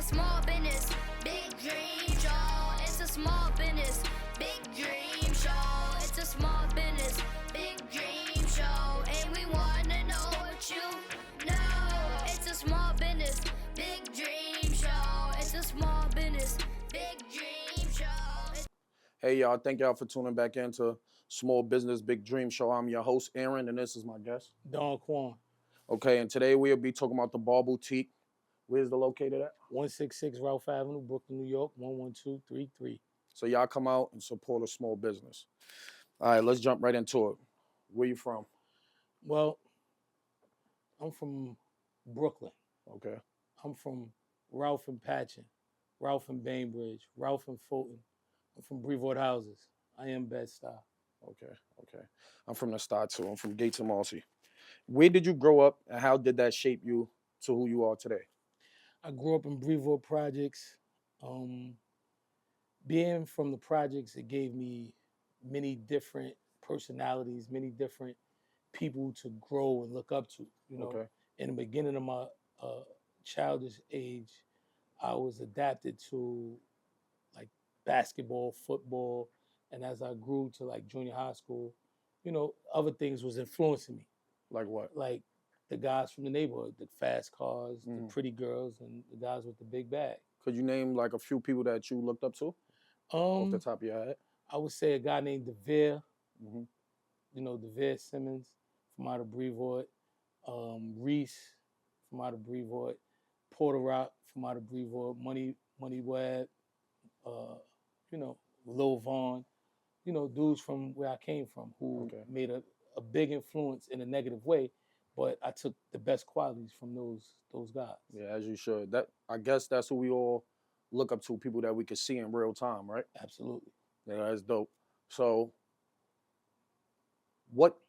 small business, big dream show. It's a small business, big dream show. It's a small business, big dream show. And we wanna know what you know. It's a small business, big dream show. It's a small business, big dream show. Hey y'all, thank y'all for tuning back into Small Business Big Dream Show. I'm your host, Aaron, and this is my guest. Donkwan, Okay, and today we'll be talking about the Bar Boutique. Where's the located at? 166 Ralph Avenue, Brooklyn, New York, 11233. So y'all come out and support a small business. All right, let's jump right into it. Where you from? Well, I'm from Brooklyn. Okay, I'm from Ralph and Patchen, Ralph and Bainbridge, Ralph and Fulton. I'm from Brevoort Houses. I am Bed-Stuy. okay. I'm from the Star too. I'm from Gates and Marcy. Where did you grow up, and how did that shape you to who you are today? I grew up in Brevoort Projects. Being from the projects, it gave me many different personalities, many different people to grow and look up to. Okay, In the beginning of my childish age, I was adapted to like basketball, football, and as I grew to like junior high school, other things was influencing me, like what? like the guys from the neighborhood, the fast cars, the Mhm. pretty girls, and the guys with the big bag. Could you name like a few people that you looked up to off the Um, top of your head? I would say a guy named DeVere, Hmm. DeVere Simmons from out of Brevoort, Reese from out of Brevoort, Porter Rock from out of Brevoort, Money Webb, uh, Lil Vaughn, dudes from where I came from who Okay. made a big influence in a negative way, but I took the best qualities from those guys. Yeah, as you should. That I guess that's who we all look up to, people that we can see in real time, right? Absolutely. Yeah, that's dope. So what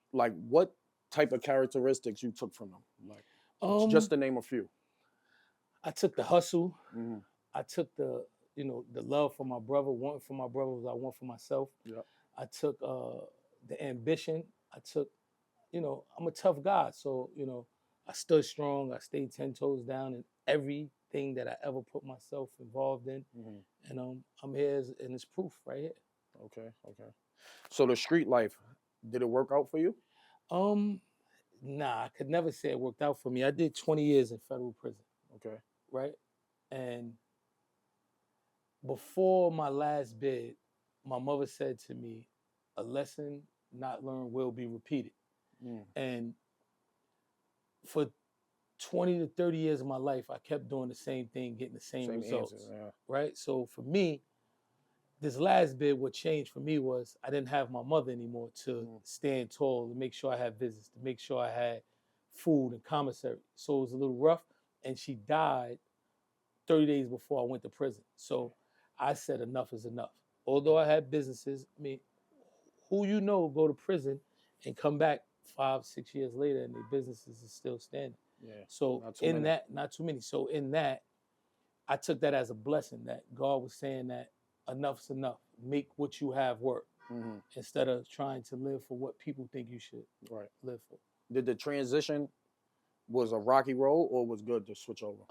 type of characteristics you took from them? Like just Um, to name a few. I took the hustle. Hmm. I took the love for my brother, wanting for my brother as I want for myself. Yeah. I took the ambition. I took, I'm a tough guy. So, I stood strong. I stayed 10 toes down in everything that I ever put myself involved in. Hmm. And I'm here and it's proof right here. Okay. So the street life, did it work out for you? Um, nah, I could never say it worked out for me. I did 20 years in federal prison, Okay. right? And before my last bid, my mother said to me, a lesson not learned will be repeated. Mm. And for 20 to 30 years of my life, I kept doing the same thing, getting the same Same answer. results. Yeah. Right. So for me, this last bid, what changed for me was I didn't have my mother anymore to stand tall, to make sure I had visits, to make sure I had food and commissary. So it was a little rough. And she died 30 days before I went to prison. So I said enough is enough. Although I had businesses, I mean, who go to prison and come back 5, 6 years later and their businesses is still standing. Yeah. So Not too in many. that, not too many. So in that, I took that as a blessing that God was saying that enough's enough. Make what you have work Hmm. instead of trying to live for what people think you should Right. live for. Did the transition was a rocky road or was good to switch over?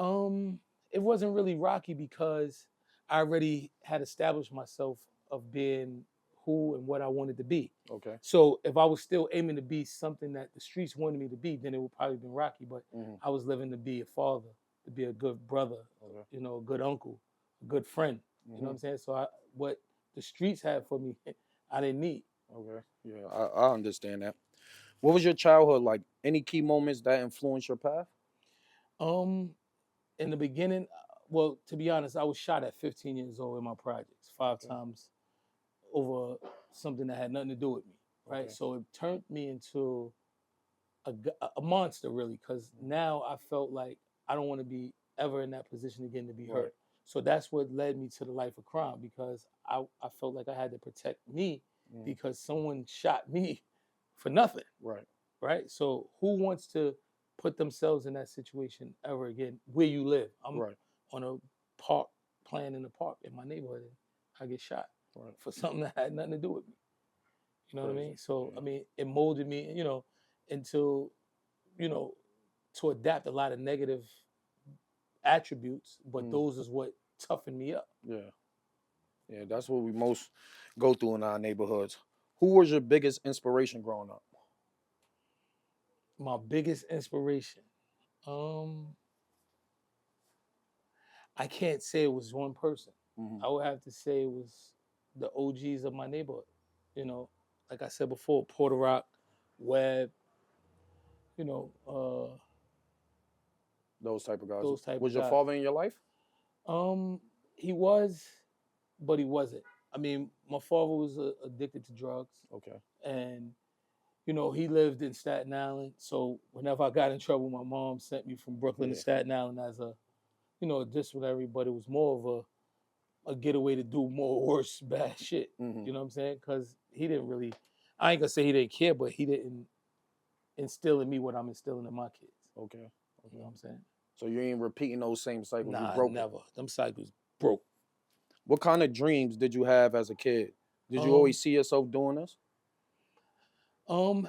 It wasn't really rocky because I already had established myself of being who and what I wanted to be. Okay. So if I was still aiming to be something that the streets wanted me to be, then it would probably have been rocky. But Hmm. I was living to be a father, to be a good brother, Okay. a good uncle, a good friend. You know what I'm saying? So what the streets had for me, I didn't need. Okay. Yeah, I understand that. What was your childhood like? Any key moments that influenced your path? Um, in the beginning, well, to be honest, I was shot at 15 years old in my projects, five Okay. times over something that had nothing to do with me, right? Okay. So it turned me into a monster, really, because now I felt like I don't want to be ever in that position again to be Right. hurt. So that's what led me to the life of crime because I felt like I had to protect me Mm. because someone shot me for nothing, Right. right? So who wants to put themselves in that situation ever again where you live? I'm Right. on a park, playing in the park in my neighborhood, and I get shot Right. for something that had nothing to do with me. You know what I Crazy. mean? So Yeah. I mean, it molded me, into, to adapt a lot of negative attributes, but Mm. those is what toughened me up. Yeah. Yeah, that's what we most go through in our neighborhoods. Who was your biggest inspiration growing up? My biggest inspiration. I can't say it was one person. Mm-hmm. I would have to say it was the OGs of my neighborhood. You know, like I said before, Porter Rock, Webb, you know, Those type of guys. those type Was of your guys. father in your life? He was, but he wasn't. I mean, my father was addicted to drugs, Okay. and you know, he lived in Staten Island. So whenever I got in trouble, my mom sent me from Brooklyn to Yeah. Staten Island as a, you know, a disciplinary, but it was more of a getaway to do more worse bad shit. Mm-hmm. You know what I'm saying? Because he didn't really, I ain't gonna say he didn't care, but he didn't instill in me what I'm instilling in my kids. Okay. You know what I'm saying? So you ain't repeating those same cycles. You Nah, broke it. never. Them cycles broke. What kind of dreams did you have as a kid? Did you Um, always see yourself doing this?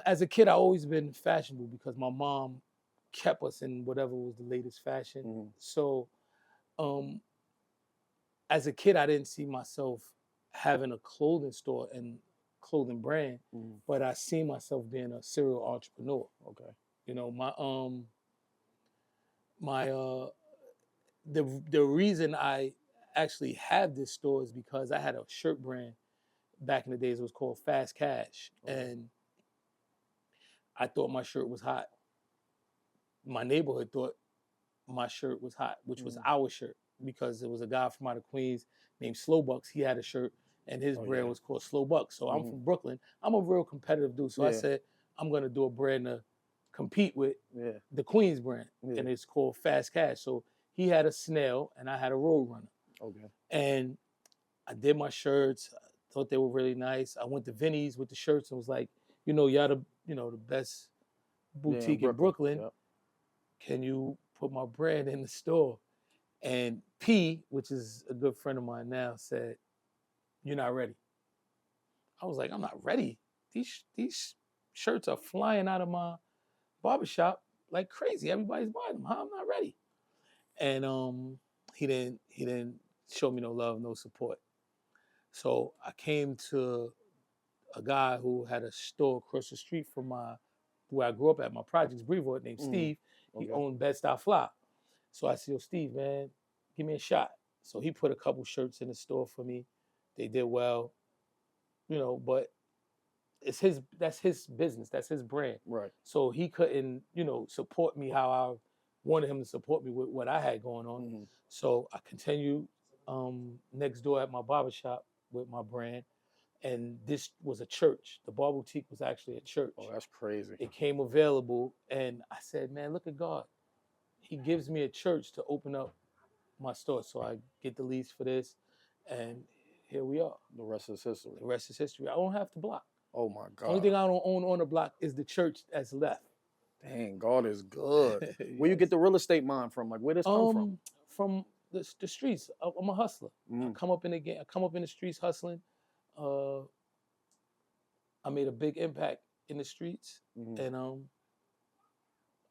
As a kid, I always been fashionable because my mom kept us in whatever was the latest fashion. Mm-hmm. So, um, as a kid, I didn't see myself having a clothing store and clothing brand, Mm-hmm. but I see myself being a serial entrepreneur. Okay. You know, my the reason I actually have this store is because I had a shirt brand back in the days. It was called Fast Cash, Okay. and I thought my shirt was hot. My neighborhood thought my shirt was hot, which was our shirt because it was a guy from out of Queens named Slow Bucks. He had a shirt, and his Oh, brand yeah. was called Slow Bucks. So I'm Mhm. from Brooklyn. I'm a real competitive dude. So I Yeah. said I'm gonna do a brand to compete with Yeah. the Queens brand, Yeah. and it's called Fast Cash. So he had a snail, and I had a road runner, Okay. and I did my shirts. I thought they were really nice. I went to Vinny's with the shirts and was like, you know, y'all the best boutique in Brooklyn. Yep. Can you put my brand in the store? And P, which is a good friend of mine now, said, "You're not ready." I was like, "I'm not ready. These shirts are flying out of my barbershop like crazy. Everybody's buying them. How I'm not ready?" And he didn't show me no love, no support. So I came to a guy who had a store across the street from where I grew up at, my projects, Brevoort, named Steve. He Okay. owned Bed-Stuy Fly. So I said, "Yo, Steve, man, give me a shot." So he put a couple shirts in the store for me. They did well, you know, but that's his business, that's his brand. Right. So he couldn't, you know, support me how I wanted him to support me with what I had going on. Mm-hmm. So I continued next door at my barbershop with my brand. And this was a church. The bar boutique was actually a church. Oh, that's crazy. It came available, and I said, "Man, look at God. He gives me a church to open up my store." So I get the lease for this, and here we are. The rest is history. The rest is history. I don't have the block. Oh my God. Only thing I don't own on the block is the church that's left. Dang, God is good. Where you get the real estate mind from? Like, where this come from? From the streets. I'm a hustler. I Mm. come up in the game. I come up in the streets hustling. I made a big impact in the streets, Mhm. and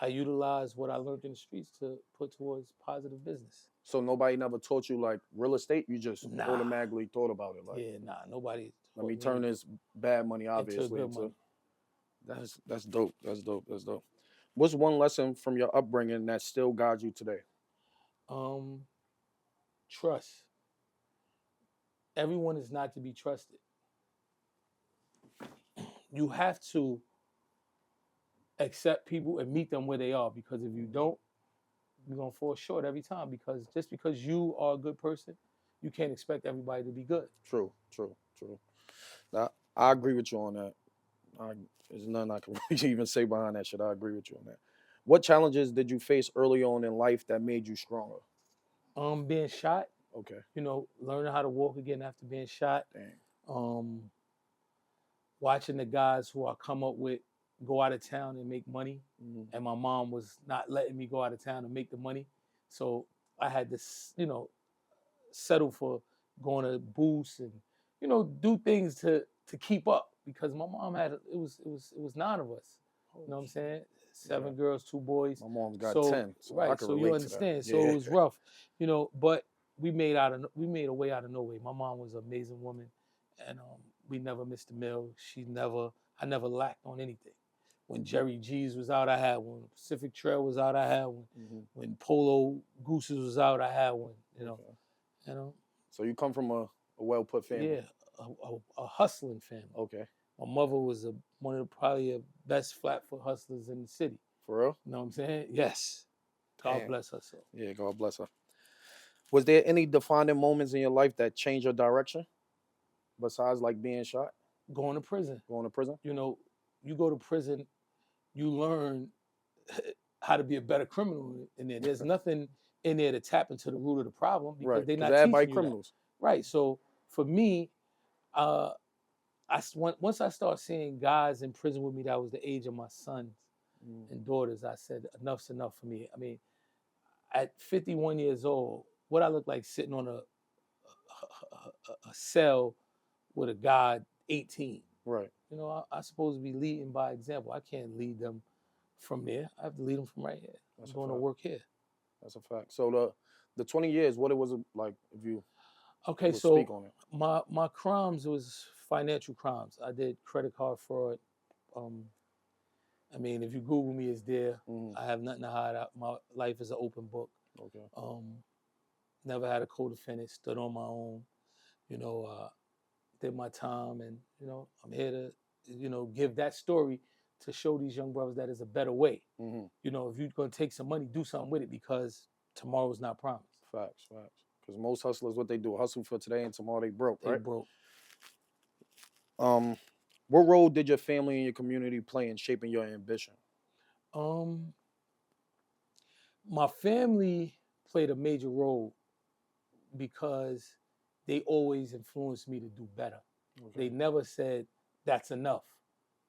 I utilize what I learned in the streets to put towards positive business. So nobody never taught you like real estate. You just Nah. automatically thought about it. Like, Yeah, nah, nobody. let me taught turn this bad money obviously good money. That's dope. That's dope. That's dope. What's one lesson from your upbringing that still guides you today? Trust. Everyone is not to be trusted. You have to accept people and meet them where they are, because if you don't, you're gonna fall short every time. Because just because you are a good person, you can't expect everybody to be good. True. Now, I agree with you on that. There's nothing I can really even say behind that shit. I agree with you on that. What challenges did you face early on in life that made you stronger? Being shot, Okay. you know, learning how to walk again after being shot. Dang. Watching the guys who I come up with go out of town and make money, Mhm. and my mom was not letting me go out of town and make the money, so I had to, you know, settle for going to booths and, you know, do things to keep up, because my mom had it was 9 of us. You know what I'm saying? 7 Yeah. girls, 2 boys. My mom's got So 10, so I right, can so you relate to that. understand. So Yeah. it was rough, you know. But we made a way out of no way. My mom was an amazing woman, and we never missed a meal. I never lacked on anything. When Jerry G's was out, I had one. Pacific Trail was out, I had one. Mhm. When Polo Gooses was out, I had one. Okay. You know. So you come from a well-put family. Yeah, a hustling family. Okay. My mother was one of the probably the best flat-foot hustlers in the city. For real? You know what I'm saying? Yes. God Damn. bless her soul. Yeah, God bless her. Was there any defining moments in your life that changed your direction besides like being shot, Going to prison. going to prison? You know, you go to prison, you learn how to be a better criminal in there. There's nothing in there to tap into the root of the problem because Right. they're Because not everybody teaching you that. criminals. Right. So for me, uh, once I start seeing guys in prison with me that was the age of my sons Mm. and daughters, I said enough's enough for me. I mean, at 51 years old, what I look like sitting on a cell with a guy 18. Right. You know, I'm supposed to be leading by example. I can't lead them from there. I have to lead them from right here. That's I'm a doing the fact. work here. That's a fact. So the 20 years, what it was like, if you Okay, would so speak on it. my crimes was financial crimes. I did credit card fraud. I mean, if you Google me, it's there. Mhm. I have nothing to hide. My life is an open book. Okay. Never had a co-defendant. Stood on my own. You know, did my time, and you know, I'm here to, give that story to show these young brothers that there's a better way. Mm-hmm. You know, if you're gonna take some money, do something with it because tomorrow's not promised. Facts. Because most hustlers, what they do, hustle for today and tomorrow they broke, They right? broke. What role did your family and your community play in shaping your ambition? My family played a major role because they always influenced me to do better. Okay. They never said that's enough.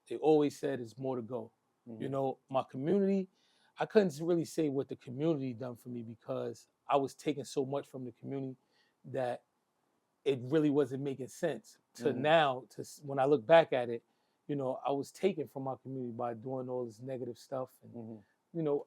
They always said it's more to go. Mhm. You know, my community, I couldn't really say what the community done for me because I was taking so much from the community that it really wasn't making sense to Mhm. now, when I look back at it, you know, I was taken from my community by doing all this negative stuff and, Mhm. you know,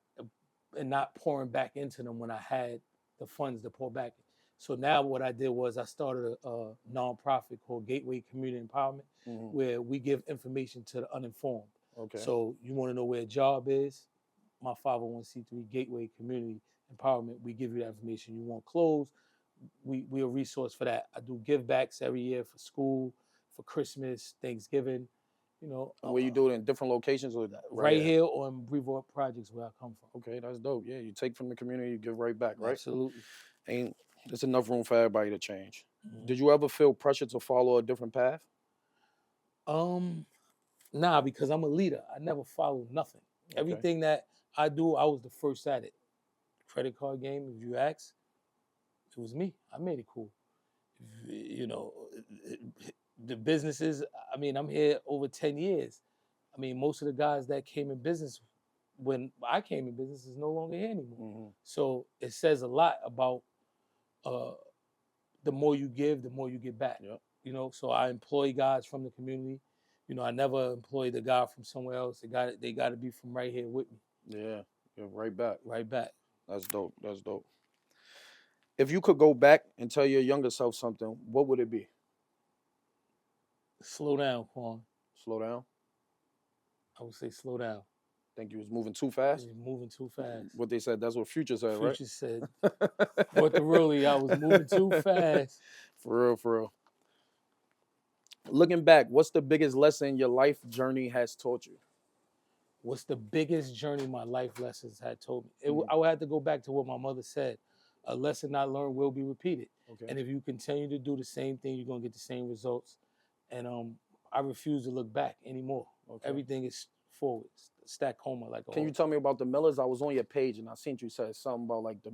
and not pouring back into them when I had the funds to pour back. So now what I did was I started a nonprofit called Gateway Community Empowerment, Mhm. where we give information to the uninformed. Okay. So you want to know where a job is? My 501c3 Gateway Community Empowerment, we give you that information. You want clothes? We a resource for that. I do give backs every year for school, for Christmas, Thanksgiving. You know, And where you do it in different locations or right here on Brevoort Projects where I come from. Okay, that's dope. Yeah, you take from the community, you give right back, right? Absolutely. Ain't there's enough room for everybody to change. Mhm. Did you ever feel pressure to follow a different path? Nah, because I'm a leader. I never followed nothing. Okay. Everything that I do, I was the first at it. Credit card game, if you ask, it was me. I made it cool. You know, the businesses, I mean, I'm here over 10 years. I mean, most of the guys that came in business when I came in business is no longer here anymore. Mm-hmm. So it says a lot about the more you give, the more you get back. Yep. You know, so I employ guys from the community. You know, I never employed a guy from somewhere else. They got to be from right here with me. Yeah, right back. Right back. That's dope. That's dope. If you could go back and tell your younger self something, what would it be? Slow down, Quan. Slow down. I would say slow down. Think you was moving too fast? You're moving too fast. What they said, that's what Future said, Future right? said, but really, I was moving too fast. For real, for real. Looking back, what's the biggest lesson your life journey has taught you? What's the biggest journey my life lessons had told me? I would have to go back to what my mother said. A lesson not learned will be repeated. Okay. And if you continue to do the same thing, you're going to get the same results. And I refuse to look back anymore. Okay. Everything is forward. Stack coma like a Can you horse. tell me about the Millers? I was on your page and I seen you said something about like the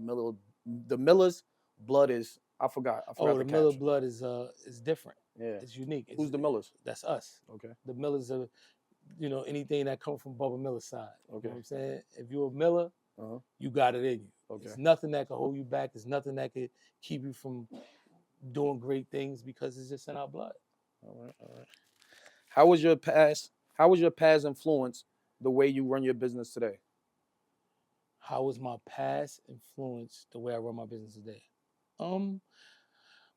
Millers blood is, I forgot Oh, the Miller caption. blood is different. Yeah. It's unique. Who's the Millers? That's us. Okay. The Millers are, you know, anything that comes from Bubba Miller's side. Okay. You know what I'm saying? If you're a Miller, you got it in you. Okay. There's nothing that can hold you back. There's nothing that could keep you from doing great things because it's just in our blood. All right. How was your past influence the way you run your business today? How was my past influence the way I run my business today? Um,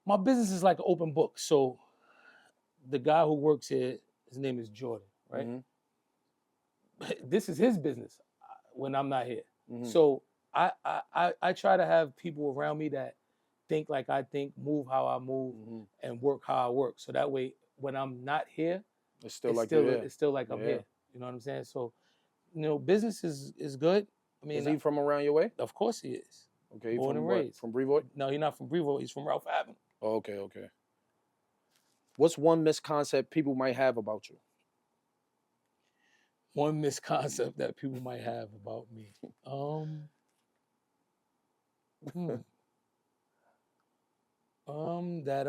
my business is like an open book. So the guy who works here, his name is Jordan, right? Mhm. This is his business when I'm not here. Mhm. So I try to have people around me that think like I think, move how I move, Mhm. and work how I work. So that way, when I'm not here, It's still like you're here. it's still like I'm Yeah. here. You know what I'm saying? So business is good. I mean, Is he from around your way? of course he is. Okay, he Born from and what? raised. From Brevoort? No, he's not from Brevoort. He's from Ralph Avenue. Oh, okay, okay. What's one misconcept people might have about you? One misconcept that people might have about me. Hmm. That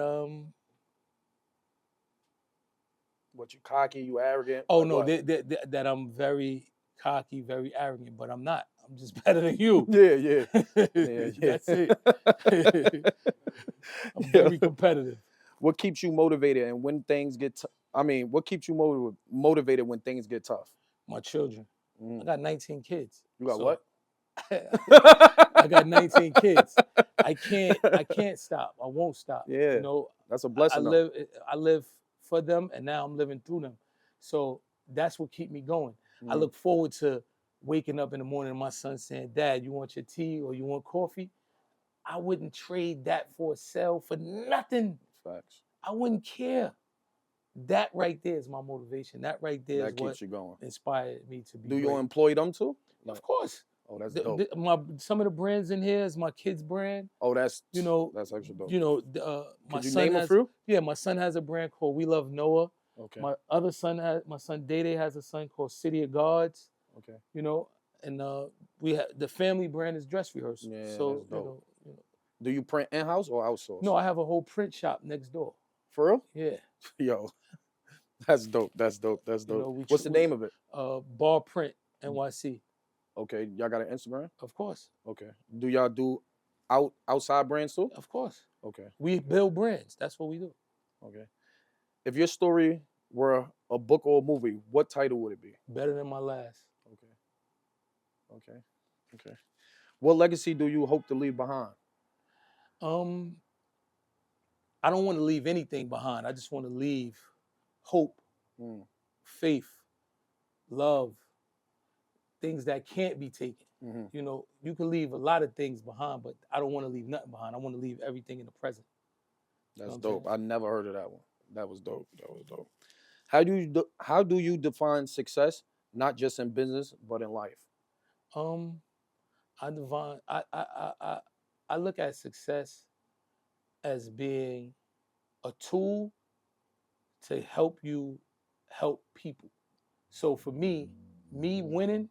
What, you cocky, you arrogant? Oh like no, what? that I'm very cocky, very arrogant, but I'm not. I'm just better than you. Yeah, yeah. Yeah, yeah. That's it. I'm Yeah. very competitive. What keeps you motivated and when things get what keeps you motivated when things get tough? My children. I Mm. got 19 kids. You got So what? I got 19 kids. I can't stop. I won't stop. Yeah. That's a blessing though. I live for them, and now I'm living through them. So that's what keep me going. I Mm. look forward to waking up in the morning and my son saying, "Dad, you want your tea or you want coffee?" I wouldn't trade that for a cell for nothing. Facts. I wouldn't care. That right there is my motivation. That right there is That what keeps you going. inspired me to be Do you great. employ them too? Of course. Oh, that's dope. Some of the brands in here is my kids' brand. Oh, that's That's actually dope. My Could you son name a has few? yeah, my son has a brand called We Love Noah. Okay. My son Day has a son called City of Gods. Okay. And we have the family brand is Dress Rehearsal. Yeah, So that's dope. Do you print in-house or outsource? no, I have a whole print shop next door. For real? Yeah. Yo, that's dope. That's dope. That's dope. What's the name of it? Bar Print NYC. Okay, y'all got an Instagram? Of course. Okay. Do y'all do outside brands too? Of course. Okay. We build brands. That's what we do. Okay. If your story were a book or a movie, what title would it be? Better than my last. Okay. Okay. Okay. What legacy do you hope to leave behind? I don't want to leave anything behind. I just want to leave hope, faith, love, things that can't be taken. Mm-hmm. You can leave a lot of things behind, but I don't want to leave nothing behind. I want to leave everything in the present. That's dope. I never heard of that one. That was dope. That was dope. How do you define success, not just in business but in life? I look at success as being a tool to help you help people. So for me winning,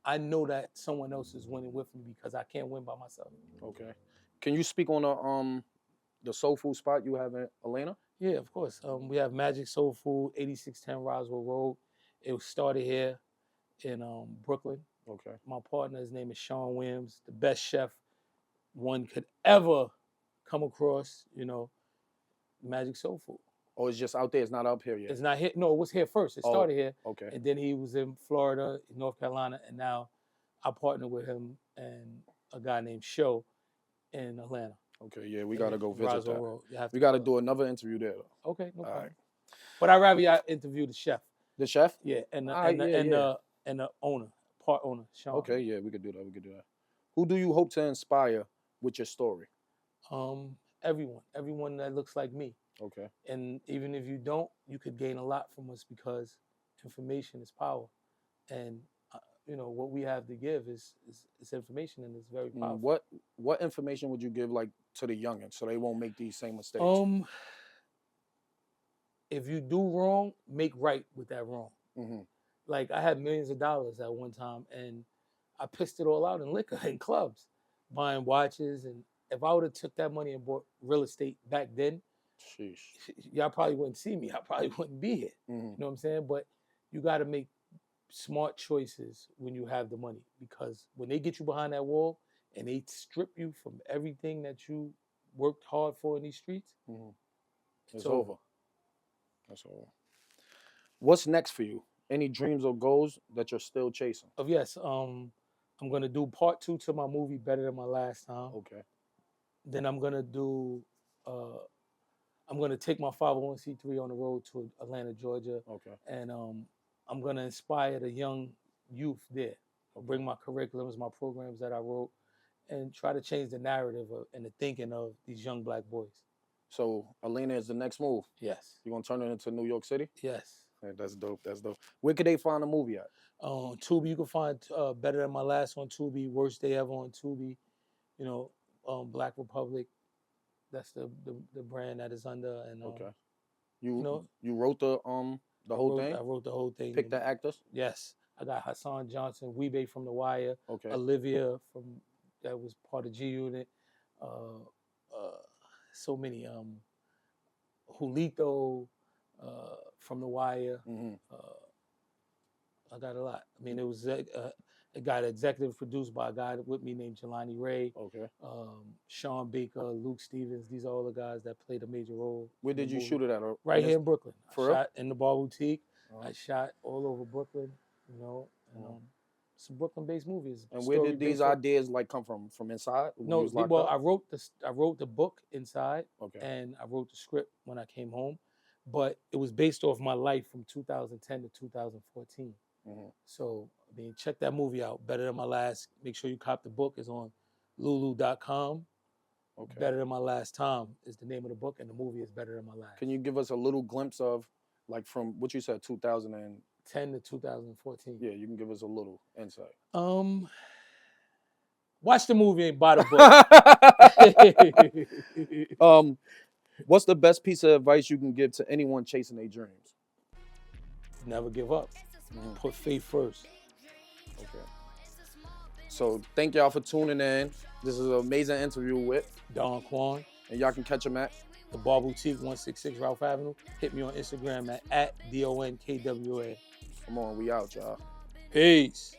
I know that someone else is winning with me because I can't win by myself. Okay. Can you speak on the soul food spot you have in Atlanta? Yeah, of course. We have Magic Soul Food, 8610 Roswell Road. It started here in Brooklyn. Okay. My partner, his name is Sean Williams, the best chef one could ever come across, Magic Soul Food. Oh, it's just out there. It's not up here yet. It's not here. No, it was here first. It started here. Okay. And then he was in Florida, North Carolina, and now I partner with him and a guy named Show in Atlanta. Okay, yeah, we gotta go visit Roswell that. Road. We gotta do another interview there. Though. Okay, no problem. Right. But I'd rather y'all interview the chef. The chef? Yeah, and the owner, part owner, Sean. Okay, yeah, we could do that. We could do that. Who do you hope to inspire with your story? Everyone that looks like me. Okay. And even if you don't, you could gain a lot from us because information is power, and what we have to give is information, and it's very powerful. What information would you give to the youngins so they won't make these same mistakes? If you do wrong, make right with that wrong. Mm-hmm. Like I had millions of dollars at one time, and I pissed it all out in liquor and clubs, buying watches. And if I would have took that money and bought real estate back then, sheesh, y'all probably wouldn't see me. I probably wouldn't be here. Mm-hmm. You know what I'm saying? But you got to make smart choices when you have the money, because when they get you behind that wall and they strip you from everything that you worked hard for in these streets, it's over. That's over. What's next for you? Any dreams or goals that you're still chasing? Yes, I'm gonna do part 2 to my movie Better Than My Last Time. Okay. Then I'm gonna do. I'm gonna take my 501c3 on the road to Atlanta, Georgia, Okay. and I'm gonna inspire the young youth there. Bring my curriculums, my programs that I wrote, and try to change the narrative and the thinking of these young black boys. So Atlanta is the next move. Yes. You're gonna turn it into New York City? Yes. Yeah, that's dope. That's dope. Where could they find the movie at? Tubi, you can find Better Than My Last on Tubi, Worst Day Ever on Tubi. You know, Black Republic. That's the brand that is under. And Okay. you know, You wrote the whole thing? I wrote the whole thing. Pick the actors? Yes. I got Hassan Johnson, Weebay from The Wire, Okay. Olivia from that was part of G Unit. So many Julito from The Wire. Mm-hmm. I got a lot. I mean, it was it got executive produced by a guy with me named Jelani Ray. Okay. Sean Baker, Luke Stevens. These are all the guys that played a major role. Where did you shoot it at? Right here in Brooklyn. For I real? shot in the Bar Boutique. Uh-huh. I shot all over Brooklyn. You know, and, it's a Brooklyn-based movie. And where did these ideas like come from? From inside? When you No, was locked well, up? I wrote the book inside, Okay. and I wrote the script when I came home, but it was based off my life from 2010 to 2014. Mm-hmm. So, I mean, check that movie out. Better Than My Last. Make sure you cop the book. It's on lulu.com. Okay. Better Than My Last Time is the name of the book, and the movie is Better Than My Last. Can you give us a little glimpse of, like, from what you said, 2010 to 2014? Yeah, you can give us a little insight. Watch the movie and buy the book. What's the best piece of advice you can give to anyone chasing their dreams? Never give up. Put faith first. Okay. So thank y'all for tuning in. This is an amazing interview with Donkwan. And y'all can catch him at the Bar Boutique, 166 Ralph Avenue. Hit me on Instagram at DONKWA. Come on, we out, y'all. Peace.